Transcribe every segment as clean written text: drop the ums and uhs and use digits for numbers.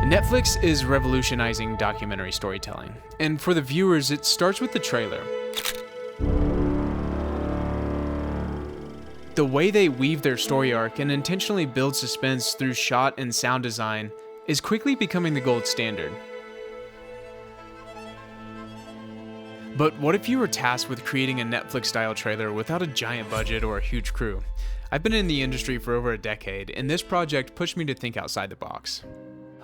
Netflix is revolutionizing documentary storytelling, and for the viewers, it starts with the trailer. The way they weave their story arc and intentionally build suspense through shot and sound design is quickly becoming the gold standard. But what if you were tasked with creating a Netflix-style trailer without a giant budget or a huge crew? I've been in the industry for over a decade, and this project pushed me to think outside the box.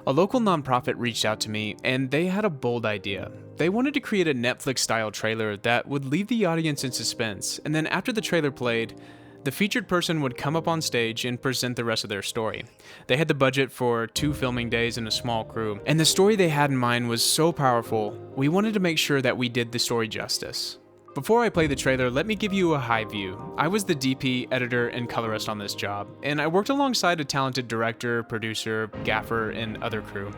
A local nonprofit reached out to me, and they had a bold idea. They wanted to create a Netflix-style trailer that would leave the audience in suspense, and then after the trailer played, the featured person would come up on stage and present the rest of their story. They had the budget for 2 filming days and a small crew, and the story they had in mind was so powerful, we wanted to make sure that we did the story justice. Before I play the trailer, let me give you a high view. I was the DP, editor, and colorist on this job, and I worked alongside a talented director, producer, gaffer, and other crew.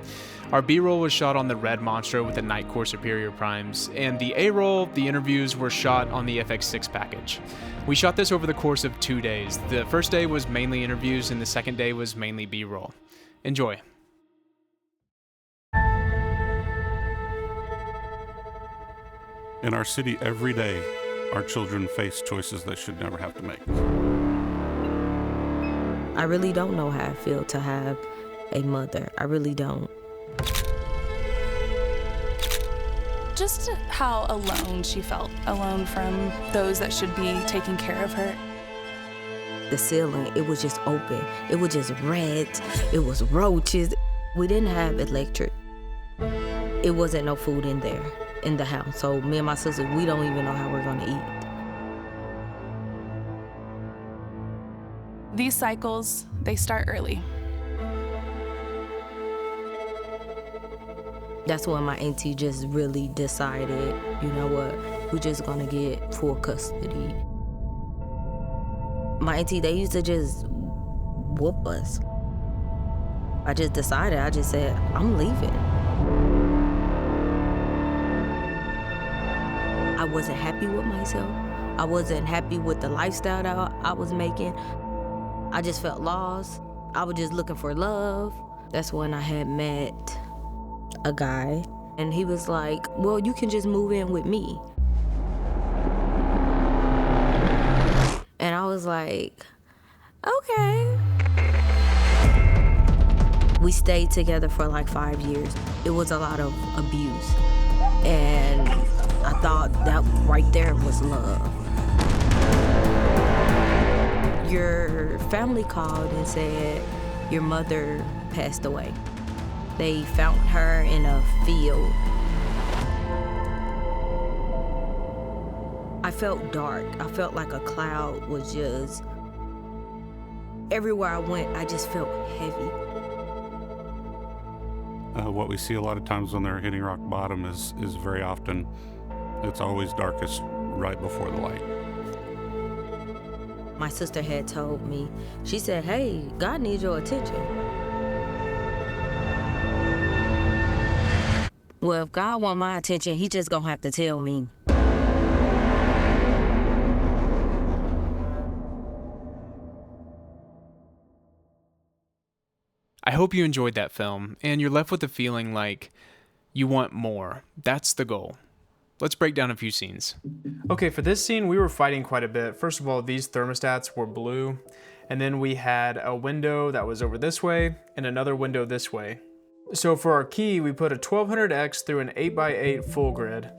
Our B-roll was shot on the red Monstro with the Nitecore Superior Primes, and the A-roll, the interviews, were shot on the FX6 package. We shot this over the course of 2 days. The first day was mainly interviews, and the second day was mainly B-roll. Enjoy. In our city, every day, our children face choices they should never have to make. I really don't know how I feel to have a mother. I really don't. Just how alone she felt, alone from those that should be taking care of her. The ceiling, it was just open. It was just rats. It was roaches. We didn't have electric. It wasn't no food in there, in the house. So me and my sister, we don't even know how we're gonna eat. These cycles, they start early. That's when my auntie just really decided, you know what, we're just gonna get full custody. My auntie, they used to just whoop us. I just decided, I just said, I'm leaving. I wasn't happy with myself. I wasn't happy with the lifestyle that I was making. I just felt lost. I was just looking for love. That's when I had met a guy, and he was like, well, you can just move in with me. And I was like, okay. We stayed together for like 5 years. It was a lot of abuse. And I thought that right there was love. Your family called and said your mother passed away. They found her in a field. I felt dark. I felt like a cloud was just, everywhere I went, I just felt heavy. What we see a lot of times when they're hitting rock bottom is very often, it's always darkest right before the light. My sister had told me, she said, hey, God needs your attention. Well, if God want my attention, he just gonna have to tell me. I hope you enjoyed that film, and you're left with the feeling like you want more. That's the goal. Let's break down a few scenes. Okay, for this scene, we were fighting quite a bit. First of all, these thermostats were blue, and then we had a window that was over this way, and another window this way. So for our key, we put a 1200X through an 8x8 full grid.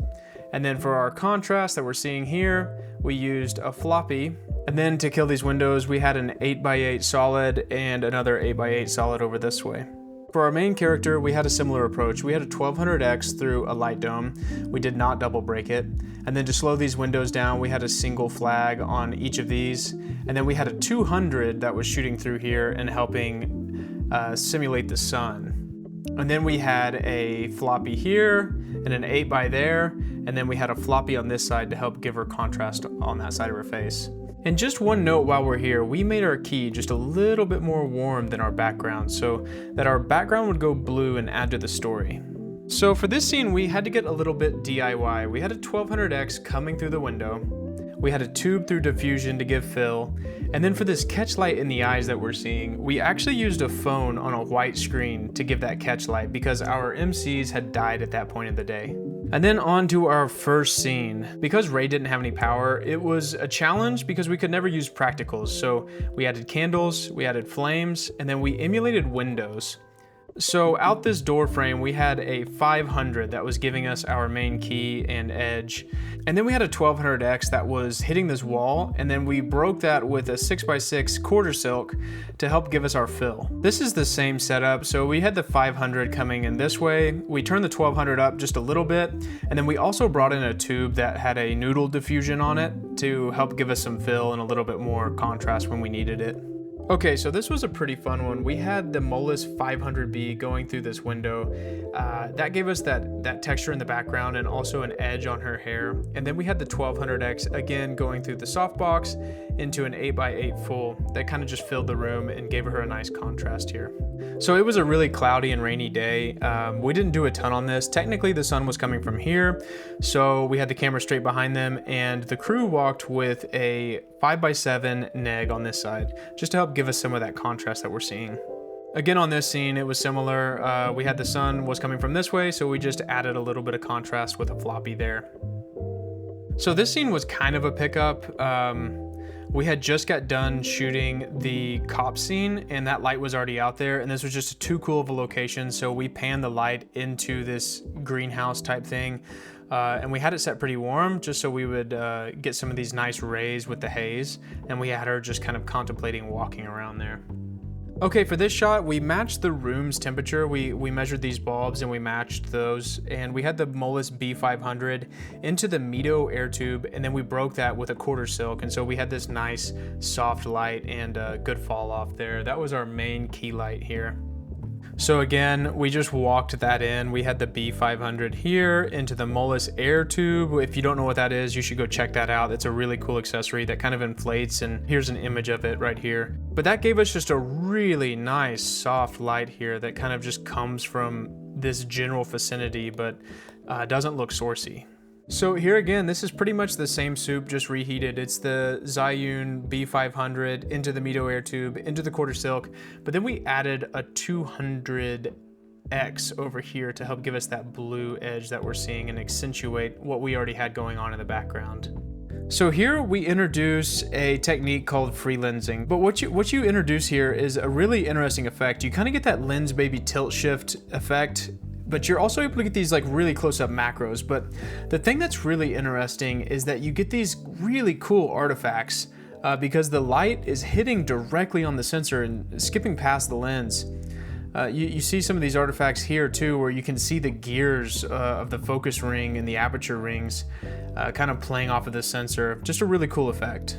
And then for our contrast that we're seeing here, we used a floppy. And then to kill these windows, we had an 8x8 solid and another 8x8 solid over this way. For our main character, we had a similar approach. We had a 1200X through a light dome. We did not double break it. And then to slow these windows down, we had a single flag on each of these. And then we had a 200 that was shooting through here and helping simulate the sun. And then we had a floppy here and an 8x there. And then we had a floppy on this side to help give her contrast on that side of her face. And just one note while we're here, we made our key just a little bit more warm than our background so that our background would go blue and add to the story. So for this scene, we had to get a little bit DIY. We had a 1200X coming through the window. We had a tube through diffusion to give fill. And then for this catch light in the eyes that we're seeing, we actually used a phone on a white screen to give that catch light because our MCs had died at that point of the day. And then on to our first scene. Because Ray didn't have any power, it was a challenge because we could never use practicals. So we added candles, we added flames, and then we emulated windows. So out this door frame, we had a 500 that was giving us our main key and edge. And then we had a 1200X that was hitting this wall, and then we broke that with a 6x6 quarter silk to help give us our fill. This is the same setup, so we had the 500 coming in this way. We turned the 1200 up just a little bit, and then we also brought in a tube that had a noodle diffusion on it to help give us some fill and a little bit more contrast when we needed it. Okay, so this was a pretty fun one. We had the Molus 500B going through this window. That gave us that texture in the background and also an edge on her hair. And then we had the 1200X again going through the softbox into an 8x8 full that kind of just filled the room and gave her a nice contrast here. So it was a really cloudy and rainy day. We didn't do a ton on this. Technically the sun was coming from here, so we had the camera straight behind them, and the crew walked with a 5x7 neg on this side just to help give us some of that contrast that we're seeing. Again, on this scene, it was similar. We had the sun was coming from this way, so we just added a little bit of contrast with a floppy there. So this scene was kind of a pickup. We had just got done shooting the cop scene, and that light was already out there, and this was just too cool of a location, so we panned the light into this greenhouse type thing, and we had it set pretty warm just so we would get some of these nice rays with the haze, and we had her just kind of contemplating walking around there. Okay, for this shot, we matched the room's temperature. We measured these bulbs and we matched those, and we had the Molus B500 into the Mito air tube, and then we broke that with a quarter silk, and so we had this nice soft light and good fall off there. That was our main key light here. So again, we just walked that in. We had the B500 here into the Molus air tube. If you don't know what that is, you should go check that out. It's a really cool accessory that kind of inflates, and here's an image of it right here. But that gave us just a really nice soft light here that kind of just comes from this general vicinity, but doesn't look sourcey. So here again, this is pretty much the same soup, just reheated. It's the Zhiyun B500 into the Mito air tube, into the quarter silk, but then we added a 200X over here to help give us that blue edge that we're seeing and accentuate what we already had going on in the background. So here we introduce a technique called free lensing, but what you introduce here is a really interesting effect. You kind of get that lens baby tilt shift effect, but you're also able to get these like really close-up macros. But the thing that's really interesting is that you get these really cool artifacts because the light is hitting directly on the sensor and skipping past the lens. You see some of these artifacts here too, where you can see the gears of the focus ring and the aperture rings kind of playing off of the sensor. Just a really cool effect.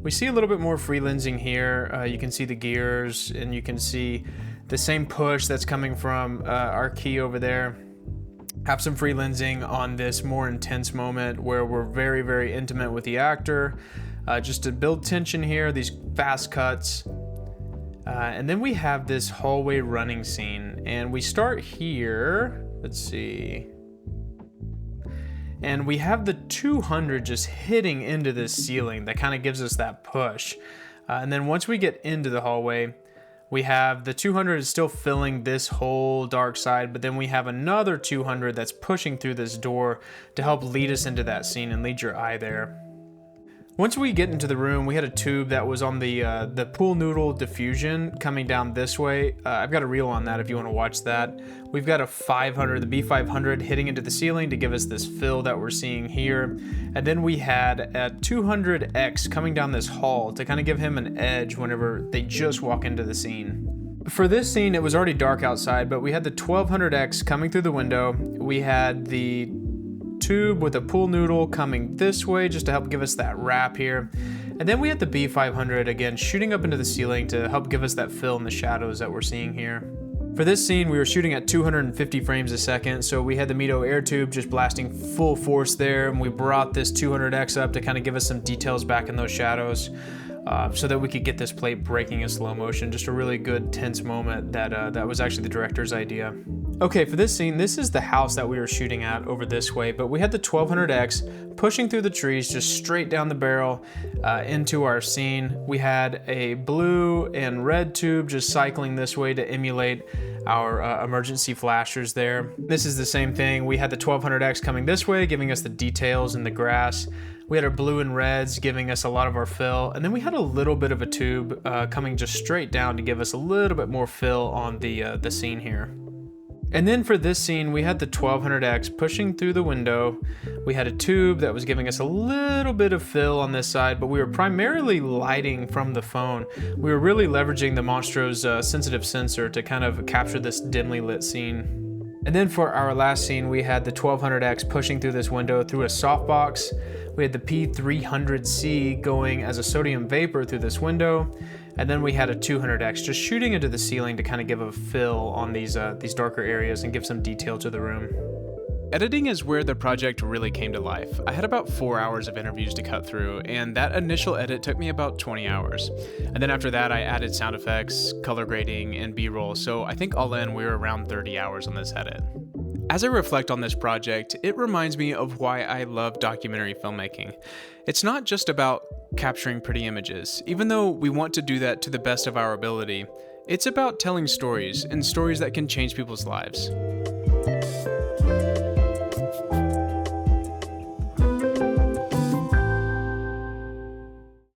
We see a little bit more free lensing here. You can see the gears, and you can see the same push that's coming from our key over there. Have some free lensing on this more intense moment where we're very, very intimate with the actor, just to build tension here, these fast cuts. And then we have this hallway running scene, and we start here. Let's see. And we have the 200 just hitting into this ceiling that kind of gives us that push. And then once we get into the hallway, we have the 200 is still filling this whole dark side, but then we have another 200 that's pushing through this door to help lead us into that scene and lead your eye there. Once we get into the room, we had a tube that was on the pool noodle diffusion coming down this way. I've got a reel on that if you want to watch that. We've got a 500, the B500 hitting into the ceiling to give us this fill that we're seeing here. And then we had a 200X coming down this hall to kind of give him an edge whenever they just walk into the scene. For this scene, it was already dark outside, but we had the 1200X coming through the window. We had the tube with a pool noodle coming this way just to help give us that wrap here. And then we had the B500 again shooting up into the ceiling to help give us that fill in the shadows that we're seeing here. For this scene, we were shooting at 250 frames a second, so we had the Mito air tube just blasting full force there, and we brought this 200X up to kind of give us some details back in those shadows. so that we could get this plate breaking in slow motion. Just a really good tense moment that was actually the director's idea. Okay, for this scene, this is the house that we were shooting at over this way, but we had the 1200X pushing through the trees just straight down the barrel into our scene. We had a blue and red tube just cycling this way to emulate our emergency flashers there. This is the same thing. We had the 1200X coming this way, giving us the details in the grass. We had our blue and reds giving us a lot of our fill, and then we had a little bit of a tube coming just straight down to give us a little bit more fill on the scene here. And then for this scene, we had the 1200X pushing through the window. We had a tube that was giving us a little bit of fill on this side, but we were primarily lighting from the phone. We were really leveraging the Monstro's sensitive sensor to kind of capture this dimly lit scene. And then for our last scene, we had the 1200X pushing through this window through a softbox. We had the P300C going as a sodium vapor through this window. And then we had a 200X just shooting into the ceiling to kind of give a fill on these darker areas and give some detail to the room. Editing is where the project really came to life. I had about 4 hours of interviews to cut through, and that initial edit took me about 20 hours. And then after that, I added sound effects, color grading, and B-roll, so I think all in we were around 30 hours on this edit. As I reflect on this project, it reminds me of why I love documentary filmmaking. It's not just about capturing pretty images, even though we want to do that to the best of our ability. It's about telling stories, and stories that can change people's lives.